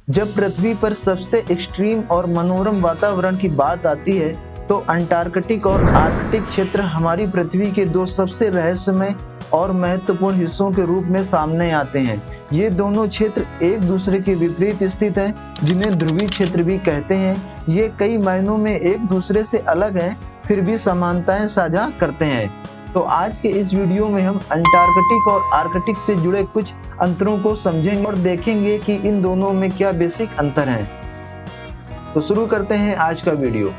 जब पृथ्वी पर सबसे एक्सट्रीम और मनोरम वातावरण की बात आती है तो अंटार्कटिक और आर्कटिक क्षेत्र हमारी पृथ्वी के दो सबसे रहस्यमय और महत्वपूर्ण हिस्सों के रूप में सामने आते हैं। ये दोनों क्षेत्र एक दूसरे के विपरीत स्थित हैं, जिन्हें ध्रुवीय क्षेत्र भी कहते हैं। ये कई मायनों में एक दूसरे से अलग हैं, फिर भी समानताएं साझा करते हैं। तो आज के इस वीडियो में हम अंटार्कटिक और आर्कटिक से जुड़े कुछ अंतरों को समझेंगे और देखेंगे कि इन दोनों में क्या बेसिक अंतर हैं। तो शुरू करते हैं आज का वीडियो।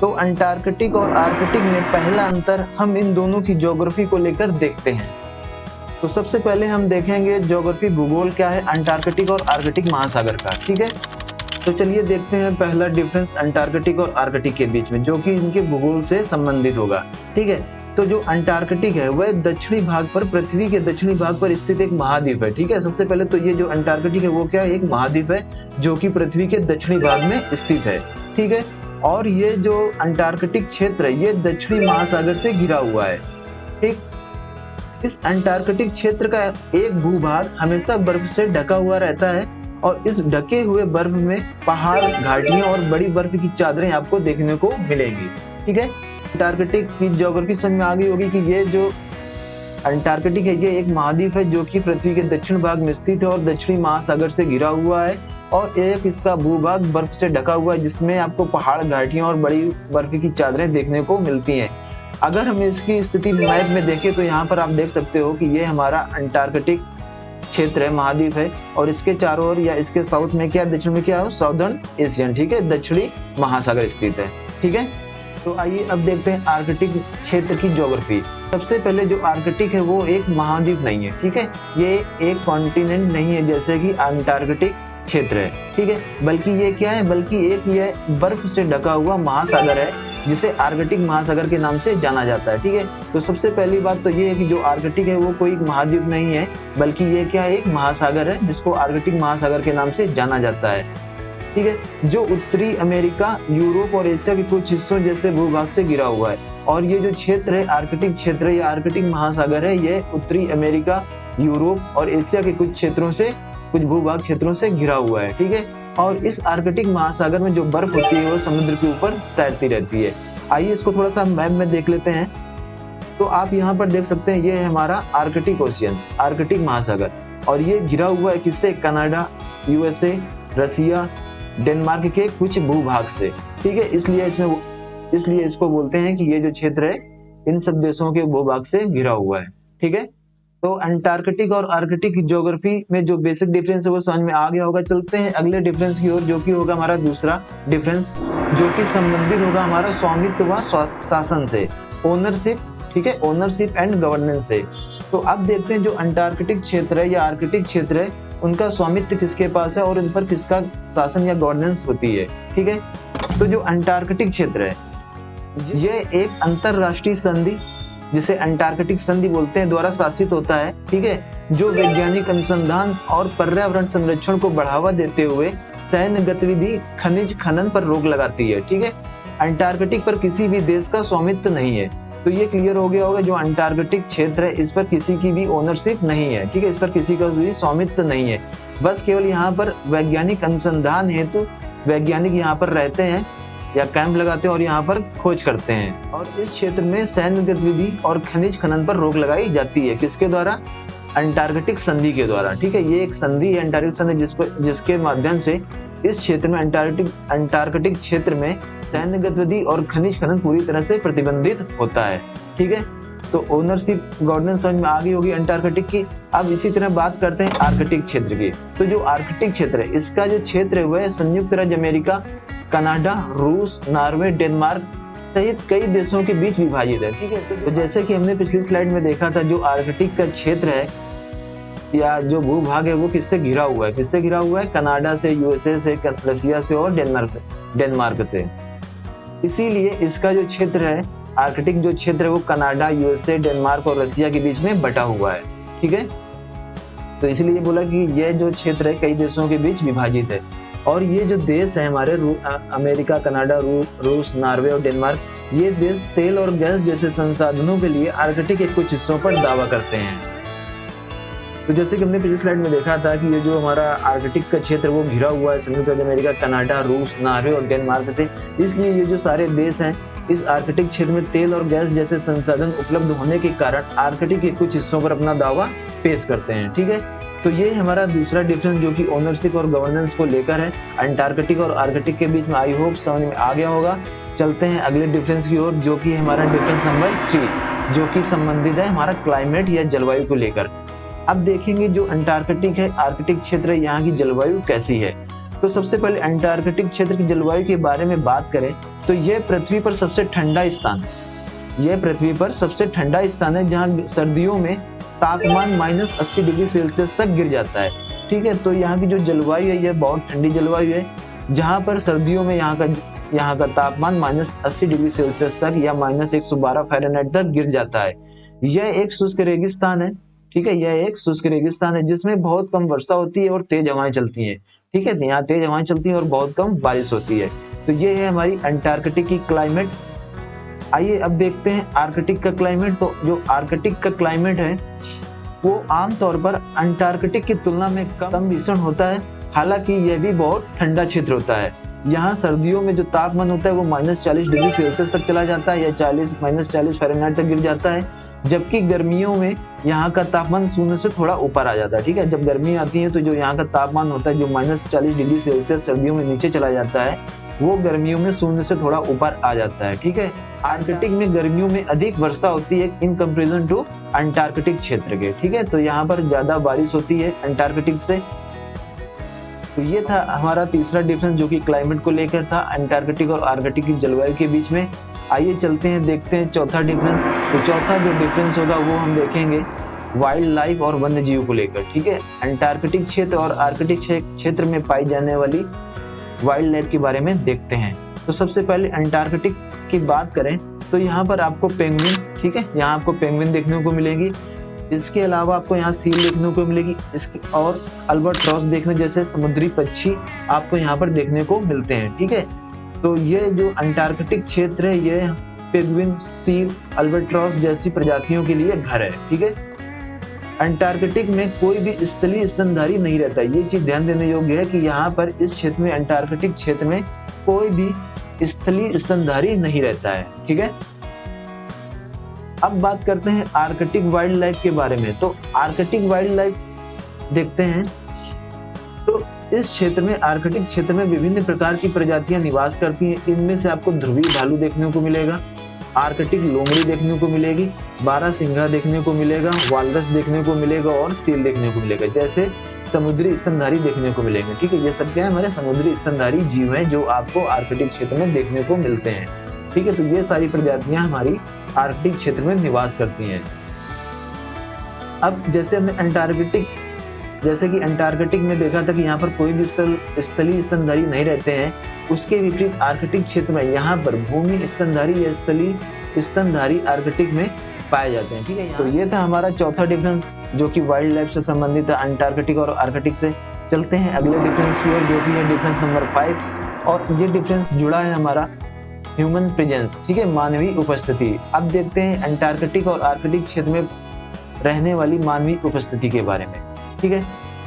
तो अंटार्कटिक और आर्कटिक में पहला अंतर हम इन दोनों की ज्योग्राफी को लेकर देखते हैं। तो सबसे पहले हम देखेंगे ज्योग्राफी, भूगोल क्या है अंटार्कटिक और आर्कटिक महासागर का। ठीक है, तो चलिए देखते हैं पहला डिफरेंस अंटार्कटिक और आर्कटिक के बीच में, जो कि इनके भूगोल से संबंधित होगा। ठीक है, तो जो अंटार्कटिक है वह दक्षिणी भाग पर, पृथ्वी के दक्षिणी भाग पर स्थित एक महाद्वीप है। ठीक है, सबसे पहले तो ये जो अंटार्कटिक है वो क्या है, एक महाद्वीप है जो कि पृथ्वी के दक्षिणी भाग में स्थित है। ठीक है, और ये जो अंटार्कटिक क्षेत्र है ये दक्षिणी महासागर से घिरा हुआ है। ठीक, इस अंटार्कटिक क्षेत्र का एक भूभाग हमेशा बर्फ से ढका हुआ रहता है और इस ढके हुए बर्फ में पहाड़, घाटियां और बड़ी बर्फ की चादरें आपको देखने को मिलेंगी। ठीक है, अंटार्कटिक की ज्योग्राफी समझ में आ गई होगी कि ये जो अंटार्कटिक है ये एक महाद्वीप है जो कि पृथ्वी के दक्षिण भाग में स्थित है और दक्षिणी महासागर से घिरा हुआ है, और एक इसका भूभाग बर्फ से ढका हुआ है जिसमें आपको पहाड़, घाटियां और बड़ी बर्फ की चादरें देखने को मिलती हैं। अगर हम इसकी स्थिति मैप में देखें तो यहाँ पर आप देख सकते हो कि ये हमारा अंटार्कटिक क्षेत्र है, महाद्वीप है, और इसके चारों ओर या इसके साउथ में क्या, दक्षिण में क्या है, साउदर्न एशियन, ठीक है, दक्षिणी महासागर स्थित है। ठीक है, तो आइए अब देखते हैं आर्कटिक क्षेत्र की ज्योग्राफी। सबसे पहले जो आर्कटिक है वो एक महाद्वीप नहीं है। ठीक है, ये एक कॉन्टिनेंट नहीं है जैसे कि अंटार्कटिक क्षेत्र है। ठीक है, बल्कि ये क्या है, बल्कि एक ये बर्फ से ढका हुआ महासागर है जिसे आर्कटिक महासागर के नाम से जाना जाता है। ठीक है, तो सबसे पहली बात तो ये है कि जो आर्कटिक है वो कोई महाद्वीप नहीं है, बल्कि ये क्या है, एक महासागर है जिसको आर्कटिक महासागर के नाम से जाना जाता है। ठीक है, जो उत्तरी अमेरिका, यूरोप और एशिया के कुछ हिस्सों जैसे भूभाग से घिरा हुआ है। और ये जो क्षेत्र है आर्कटिक क्षेत्र या आर्कटिक महासागर है, ये उत्तरी अमेरिका, यूरोप और एशिया के कुछ क्षेत्रों से, कुछ भूभाग क्षेत्रों से घिरा हुआ है। ठीक है, और इस आर्कटिक महासागर में जो बर्फ होती है वो समुद्र के ऊपर तैरती रहती है। आइए इसको थोड़ा सा मैप में देख लेते हैं। तो आप यहाँ पर देख सकते हैं ये है हमारा आर्कटिक ओशियन, आर्कटिक महासागर, और ये घिरा हुआ है किससे, कनाडा, यूएसए, रसिया, डेनमार्क के कुछ भूभाग से। ठीक है, इसलिए इसको बोलते हैं कि ये जो क्षेत्र है इन सब देशों के भूभाग से घिरा हुआ है। ठीक है, तो अंटार्कटिक और आर्कटिक ज्योग्राफी में जो बेसिक डिफरेंस है वो समझ में आ गया होगा। चलते हैं अगले डिफरेंस की ओर, जो कि होगा हमारा दूसरा डिफरेंस, जो कि संबंधित होगा हमारा स्वामित्व व शासन से, ओनरशिप। ठीक है, ओनरशिप एंड गवर्नेंस से। तो अब देखते हैं जो अंटार्कटिक क्षेत्र है या आर्कटिक क्षेत्र है उनका स्वामित्व किसके पास है और इन पर किसका शासन या गवर्नेंस होती है। ठीक है, तो जो अंटार्कटिक क्षेत्र है ये एक अंतरराष्ट्रीय संधि, जिसे अंटार्कटिक संधि बोलते हैं, द्वारा शासित होता है। ठीक है, जो वैज्ञानिक अनुसंधान और पर्यावरण संरक्षण को बढ़ावा देते हुए सैन्य गतिविधि, खनिज खनन पर रोक लगाती है। ठीक है, अंटार्कटिक पर किसी भी देश का स्वामित्व नहीं है। तो ये क्लियर हो गया होगा, जो अंटार्कटिक क्षेत्र है इस पर किसी की भी ओनरशिप नहीं है। ठीक है, इस पर किसी का भी स्वामित्व नहीं है, बस केवल यहाँ पर वैज्ञानिक अनुसंधान हेतु वैज्ञानिक यहाँ पर रहते हैं या कैंप लगाते हैं और यहाँ पर खोज करते हैं। और इस क्षेत्र में सैन्य गतिविधि और खनिज खनन पर रोक लगाई जाती है, किसके द्वारा, अंटार्कटिक संधि के द्वारा। ठीक है, ये एक संधि है अंटार्कटिक संधि जिसके माध्यम से इस क्षेत्र में अंटार्कटिक क्षेत्र में सैन्य गतिविधि और खनिज खनन पूरी तरह से प्रतिबंधित होता है। ठीक है, तो ओनरशिप, गवर्नेंस समझ में आ गई होगी अंटार्कटिक की। अब इसी तरह बात करते हैं आर्कटिक क्षेत्र की। तो जो आर्कटिक क्षेत्र है इसका जो क्षेत्र है वह संयुक्त राज्य अमेरिका, कनाडा, रूस, नॉर्वे, डेनमार्क सहित कई देशों के बीच विभाजित है। ठीक है, तो जैसे कि हमने पिछली स्लाइड में देखा था, जो आर्कटिक का क्षेत्र है या जो भूभाग है वो किससे घिरा हुआ है, किससे घिरा हुआ है, कनाडा से, यूएसए से, रसिया से और डेनमार्क से। इसीलिए इसका जो क्षेत्र है, आर्कटिक जो क्षेत्र है वो कनाडा, यूएसए, डेनमार्क और रसिया के बीच में बटा हुआ है। ठीक है, तो इसलिए बोला कि यह जो क्षेत्र है कई देशों के बीच विभाजित है। और ये जो देश है हमारे अमेरिका, कनाडा, रूस, नॉर्वे और डेनमार्क, ये देश तेल और गैस जैसे संसाधनों के लिए आर्कटिक के कुछ हिस्सों पर दावा करते हैं। तो जैसे कि हमने पिछली स्लाइड में देखा था कि ये जो हमारा आर्कटिक का क्षेत्र वो घिरा हुआ है संयुक्त राज्य अमेरिका, कनाडा, रूस, नॉर्वे और डेनमार्क से। इसलिए ये जो सारे देश हैं इस आर्कटिक क्षेत्र में तेल और गैस जैसे संसाधन उपलब्ध होने के कारण आर्कटिक के कुछ हिस्सों पर अपना दावा पेश करते हैं। ठीक है, तो ये हमारा दूसरा डिफरेंस जो कि ओनरशिप और गवर्नेंस को लेकर है अंटार्कटिक और आर्कटिक के बीच में। आई होप समझ में आ गया होगा। चलते हैं अगले डिफरेंस की ओर जो कि हमारा डिफरेंस नंबर 3 जो कि संबंधित है हमारा क्लाइमेट या जलवायु को लेकर। अब देखेंगे जो अंटार्कटिक है, आर्कटिक क्षेत्र है, यहाँ की जलवायु कैसी है। तो सबसे पहले अंटार्कटिक क्षेत्र की जलवायु के बारे में बात करें तो यह पृथ्वी पर सबसे ठंडा स्थान है। यह पृथ्वी पर सबसे ठंडा स्थान है जहाँ सर्दियों में तापमान -80 डिग्री सेल्सियस तक गिर जाता है। ठीक है, तो यहाँ की जो जलवायु है यह बहुत ठंडी जलवायु है जहाँ पर सर्दियों में यहाँ का तापमान -80 डिग्री सेल्सियस तक या -112 फ़ारेनहाइट तक गिर जाता है। यह एक शुष्क रेगिस्तान है। ठीक है, यह एक शुष्क रेगिस्तान है जिसमें बहुत कम वर्षा होती है और तेज हवाएं चलती हैं। ठीक है, यहाँ तेज हवाएं चलती हैं और बहुत कम बारिश होती है। तो ये है हमारी अंटार्कटिक की क्लाइमेट। आइए अब देखते हैं आर्कटिक का क्लाइमेट। तो जो आर्कटिक का क्लाइमेट है वो आमतौर पर अंटार्कटिक की तुलना में कम भीषण होता है। हालांकि यह भी बहुत ठंडा क्षेत्र होता है। यहाँ सर्दियों में जो तापमान होता है वो -40 डिग्री सेल्सियस तक चला जाता है या -40 फ़ारेनहाइट तक गिर जाता है, जबकि गर्मियों में यहाँ का तापमान शून्य से थोड़ा ऊपर आ जाता है। ठीक है, जब गर्मी आती है तो जो यहाँ का तापमान होता है जो -40 डिग्री सेल्सियस सर्दियों में नीचे चला जाता है वो गर्मियों में शून्य से थोड़ा ऊपर आ जाता है। ठीक है, आर्कटिक में गर्मियों में अधिक वर्षा होती है इन कंपैरिजन टू अंटार्कटिक क्षेत्र के। ठीक है, तो यहाँ पर ज्यादा बारिश होती है अंटार्कटिक से। तो ये था हमारा तीसरा डिफरेंस जो कि क्लाइमेट को लेकर था अंटार्कटिक और आर्कटिक की जलवायु के बीच में। आइए चलते हैं देखते हैं चौथा डिफरेंस। तो चौथा जो डिफरेंस होगा वो हम देखेंगे वाइल्ड लाइफ और वन्य जीव को लेकर। ठीक है, अंटार्कटिक क्षेत्र और आर्कटिक क्षेत्र में पाई जाने वाली वाइल्ड लाइफ के बारे में देखते हैं। तो सबसे पहले अंटार्कटिक की बात करें तो यहाँ पर आपको पेंगुइन, ठीक है, यहाँ आपको पेंगुइन देखने को मिलेगी। इसके अलावा आपको यहाँ सील देखने को मिलेगी और अल्बाट्रॉस देखने जैसे समुद्री पक्षी आपको यहाँ पर देखने को मिलते हैं। ठीक है, तो ये जो अंटार्कटिक क्षेत्र है ये पेंगुइन, सील, अल्बाट्रॉस जैसी प्रजातियों के लिए घर है। ठीक है, अंटार्कटिक में कोई भी स्थलीय स्तनधारी नहीं रहता। ये चीज ध्यान देने योग्य है कि यहाँ पर इस क्षेत्र में अंटार्कटिक क्षेत्र में कोई भी स्थलीय स्तनधारी नहीं रहता है। ठीक है, अब बात करते हैं आर्कटिक वाइल्ड लाइफ के बारे में। तो आर्कटिक वाइल्ड लाइफ देखते हैं। तो इस क्षेत्र में आर्कटिक क्षेत्र में विभिन्न प्रकार की प्रजातियां निवास करती हैं। इनमें से आपको ध्रुवीय भालू देखने को मिलेगा, आर्कटिक लोमड़ी देखने को मिलेगी, बारहसिंगा देखने को मिलेगा, वालरस देखने को मिलेगा और सील देखने को मिलेगा जैसे समुद्री स्तनधारी देखने को मिलेंगे। ठीक है, ये सब क्या है हमारे समुद्री स्तनधारी जीव हैं जो आपको आर्कटिक क्षेत्र में देखने को मिलते हैं। ठीक है, तो ये सारी प्रजातियां हमारी आर्कटिक क्षेत्र में निवास करती हैं। अब जैसे हमने अंटार्कटिक में देखा था कि यहाँ पर कोई भी स्थलीय स्तनधारी नहीं रहते हैं, उसके विपरीत आर्कटिक क्षेत्र में यहाँ पर भूमि स्तनधारी या स्थलीय स्तनधारी आर्कटिक में पाए जाते हैं। ठीक है, तो ये था हमारा चौथा डिफरेंस जो कि वाइल्ड लाइफ से संबंधित है अंटार्कटिक और आर्कटिक से। चलते हैं अगले डिफरेंस की ओर जो कि है डिफरेंस नंबर 5 और ये डिफरेंस जुड़ा है हमारा ह्यूमन प्रेजेंस। ठीक है, मानवीय उपस्थिति। अब देखते हैं अंटार्कटिक और आर्कटिक क्षेत्र में रहने वाली मानवीय उपस्थिति के बारे में। ठीक है,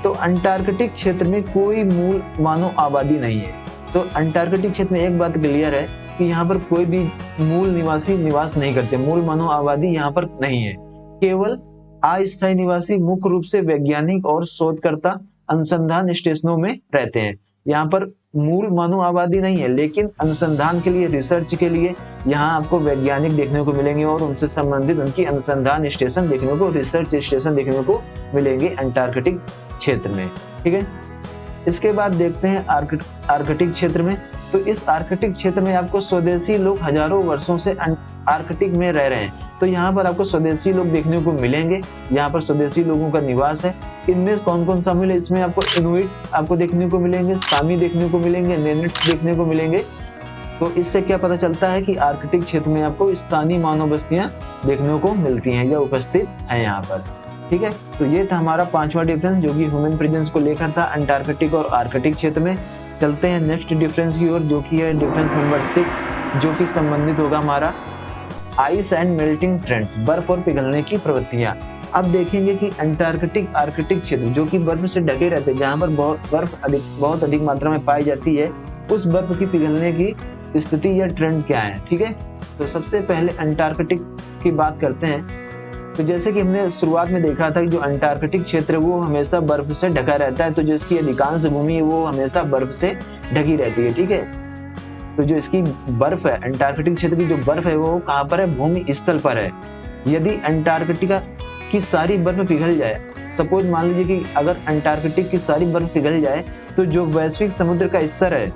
तो अंटार्कटिक क्षेत्र में कोई मूल मानव आबादी नहीं है। तो अंटार्कटिक क्षेत्र में एक बात क्लियर है कि यहाँ पर कोई भी मूल निवासी निवास नहीं करते, मूल मानव आबादी यहाँ पर नहीं है। केवल अस्थायी निवासी मुख्य रूप से वैज्ञानिक और शोधकर्ता अनुसंधान स्टेशनों में रहते हैं। यहाँ पर मूल मानव आबादी नहीं है, लेकिन अनुसंधान के लिए, रिसर्च के लिए यहाँ आपको वैज्ञानिक देखने को मिलेंगे और उनसे संबंधित उनकी अनुसंधान स्टेशन देखने को, रिसर्च स्टेशन देखने को मिलेंगे अंटार्कटिक क्षेत्र में। ठीक है, इसके बाद देखते हैं आर्कटिक क्षेत्र में। तो इस आर्कटिक क्षेत्र में आपको स्वदेशी लोग हजारों वर्षों से आर्कटिक में रह रहे हैं। तो यहाँ पर आपको स्वदेशी लोग देखने को मिलेंगे, यहाँ पर स्वदेशी लोगों का निवास है। इनमें कौन कौन शामिल है? इसमें आपको इनुइट आपको देखने को मिलेंगे, सामी देखने को मिलेंगे, नेनिट्स देखने को मिलेंगे। तो इससे क्या पता चलता है कि आर्कटिक क्षेत्र में आपको स्थानीय मानव बस्तियां देखने को मिलती हैं या उपस्थित हैं यहाँ पर। ठीक है, तो ये था हमारा 5वां डिफरेंस जो कि ह्यूमन प्रेजेंस को लेकर था अंटार्कटिक और आर्कटिक क्षेत्र में। चलते हैं नेक्स्ट डिफरेंस की ओर जो कि है डिफरेंस नंबर 6 जो कि संबंधित होगा हमारा आइस एंड मेल्टिंग ट्रेंड्स, बर्फ और पिघलने की प्रवृत्तियां। अब देखेंगे कि अंटार्कटिक आर्कटिक क्षेत्र जो कि बर्फ से ढके रहते हैं, जहाँ पर बहुत अधिक मात्रा में पाई जाती है, उस बर्फ की पिघलने की स्थिति या ट्रेंड क्या है। ठीक है, तो सबसे पहले अंटार्कटिक की बात करते हैं। तो जैसे कि हमने शुरुआत में देखा था कि जो अंटार्कटिक क्षेत्र है वो हमेशा बर्फ से ढका रहता है, तो जो इसकी अधिकांश भूमि है वो हमेशा बर्फ से ढकी रहती है। ठीक है, तो जो इसकी बर्फ है, अंटार्कटिक क्षेत्र की जो बर्फ है वो कहाँ पर है, भूमि स्थल पर है। यदि अंटार्कटिका की सारी बर्फ पिघल जाए, सपोज मान लीजिए कि अगर अंटार्कटिक की सारी बर्फ पिघल जाए, तो जो वैश्विक समुद्र का स्तर है,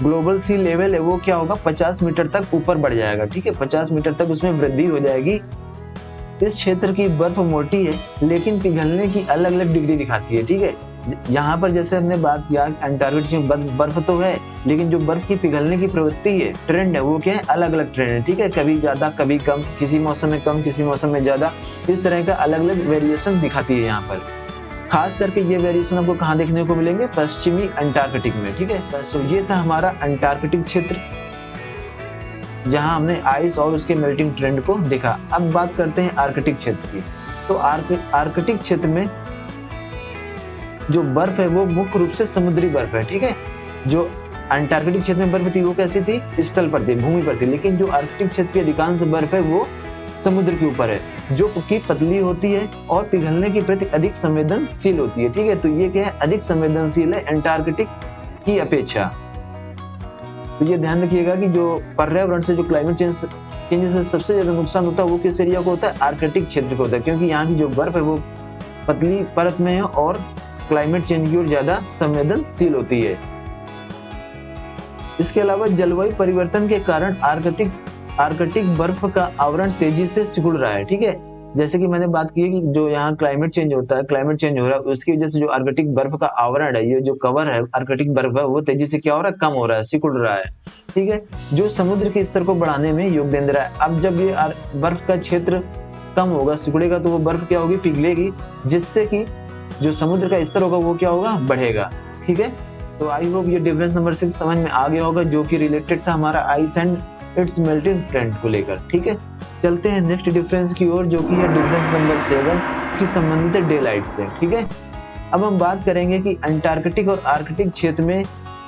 ग्लोबल सी लेवल है, वो क्या होगा, 50 मीटर तक ऊपर बढ़ जाएगा। ठीक है, 50 मीटर तक उसमें वृद्धि हो जाएगी। इस क्षेत्र की बर्फ मोटी है लेकिन पिघलने की अलग अलग डिग्री दिखाती है। ठीक है, यहाँ पर जैसे हमने बात किया अंटार्कटिक में बर्फ तो है, लेकिन जो बर्फ की पिघलने की प्रवृत्ति है, ट्रेंड है, वो क्या है, अलग अलग ट्रेंड है। ठीक है, कभी ज्यादा कभी कम, किसी मौसम में कम किसी मौसम में ज्यादा, इस तरह का अलग अलग वेरिएशन दिखाती है। यहाँ पर खास करके ये वेरिएशन आपको कहाँ देखने को मिलेंगे, पश्चिमी अंटार्कटिक में। ठीक है, तो ये था हमारा अंटार्कटिक क्षेत्र, जहां हमने आइस और उसके मेल्टिंग ट्रेंड को देखा। अब बात करते हैं आर्कटिक क्षेत्र की। तो आर्कटिक क्षेत्र में जो बर्फ है वो मुख्य रूप से समुद्री बर्फ है। ठीक है, जो अंटार्कटिक क्षेत्र में बर्फ थी वो कैसी थी, स्थल पर थी, भूमि पर थी, लेकिन जो आर्कटिक क्षेत्र की अधिकांश बर्फ है वो समुद्र के ऊपर है, जो कि पतली होती है और पिघलने के प्रति अधिक संवेदनशील होती है। ठीक है, तो ये क्या है, अधिक संवेदनशील है अंटार्कटिक की अपेक्षा। तो ये ध्यान रखिएगा कि जो पर्यावरण से, जो क्लाइमेट चेंज से सबसे ज्यादा नुकसान होता है वो किस एरिया को होता है, आर्कटिक क्षेत्र को होता है, क्योंकि यहाँ की जो बर्फ है वो पतली परत में है और क्लाइमेट चेंज की ओर ज्यादा संवेदनशील होती है। इसके अलावा जलवायु परिवर्तन के कारण आर्कटिक बर्फ का आवरण तेजी से सिकुड़ रहा है। ठीक है, जैसे कि मैंने बात की है कि जो यहाँ क्लाइमेट चेंज होता है, क्लाइमेट चेंज हो रहा है, उसकी वजह से जो आर्कटिक बर्फ का आवरण है, ये जो कवर है आर्कटिक बर्फ है, वो तेजी से क्या हो रहा है, कम हो रहा है, सिकुड़ रहा है। ठीक है, जो समुद्र के स्तर को बढ़ाने में योगदान दे रहा है। अब जब ये बर्फ का क्षेत्र कम होगा, सिकुड़ेगा, तो वो बर्फ क्या होगी, पिघलेगी, जिससे कि जो समुद्र का स्तर होगा वो क्या होगा, बढ़ेगा। ठीक है, तो आई होप ये डिफरेंस नंबर 6 समझ में आ गया होगा, जो कि रिलेटेड था हमारा ice and it's melting trend को लेकर। ठीक है, चलते हैं नेक्स्ट डिफरेंस की ओर, जो कि है डिफरेंस नंबर 7 की संबंधित है डे लाइट से। ठीक है, अब हम बात करेंगे कि अंटार्कटिक और आर्कटिक क्षेत्र में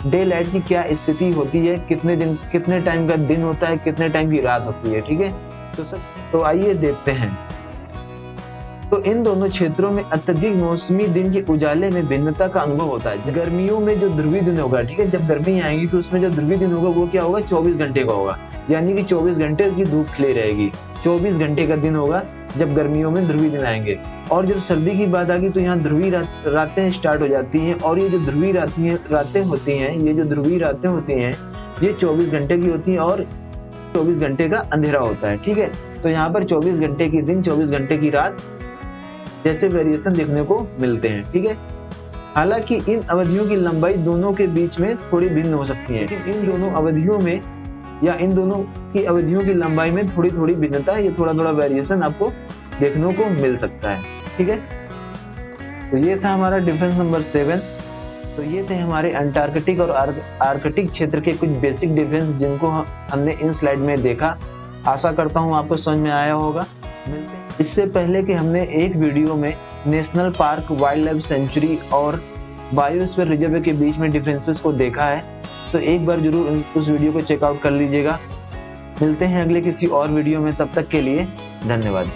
डे लाइट की क्या स्थिति होती है, कितने टाइम का दिन होता है, कितने टाइम की रात होती है। ठीक है, तो आइए देखते हैं। तो इन दोनों क्षेत्रों में अत्यधिक मौसमी दिन के उजाले में भिन्नता का अनुभव होता है। गर्मियों में जो ध्रुवीय दिन होगा, ठीक है, जब गर्मी आएगी तो उसमें जो ध्रुवीय दिन होगा वो क्या होगा, 24 घंटे का होगा, यानी कि 24 घंटे की धूप खिली रहेगी। 24 घंटे का दिन होगा जब गर्मियों में ध्रुवीय दिन आएंगे। और जब सर्दी की बात आ गई तो यहाँ ध्रुवीय रातें स्टार्ट हो जाती हैं, और ये जो ध्रुवीय रातें होती हैं, ये 24 घंटे की होती हैं और 24 घंटे का अंधेरा होता है। ठीक है, तो यहाँ पर 24 घंटे की दिन, 24 घंटे की रात जैसे वेरिएशन देखने को मिलते हैं। ठीक है, हालांकि इन अवधियों की लंबाई दोनों के बीच में थोड़ी भिन्न हो सकती है, लेकिन इन दोनों अवधियों में या इन दोनों की अवधियों की लंबाई में थोड़ी थोड़ी भिन्नता है, ये थोड़ा थोड़ा वेरिएशन आपको देखने को मिल सकता है। ठीक है, तो ये था हमारा डिफरेंस नंबर 7। तो ये थे हमारे अंटार्कटिक और आर्कटिक क्षेत्र के कुछ बेसिक डिफरेंस, जिनको हमने इन स्लाइड में देखा। आशा करता हूँ आपको समझ में आया होगा। इससे पहले कि हमने एक वीडियो में national park, wild life sanctuary और बायोस्फीयर रिजर्व के बीच में डिफरेंसेस को देखा है, तो एक बार जरूर उस वीडियो को चेकआउट कर लीजिएगा। मिलते हैं अगले किसी और वीडियो में, तब तक के लिए धन्यवाद।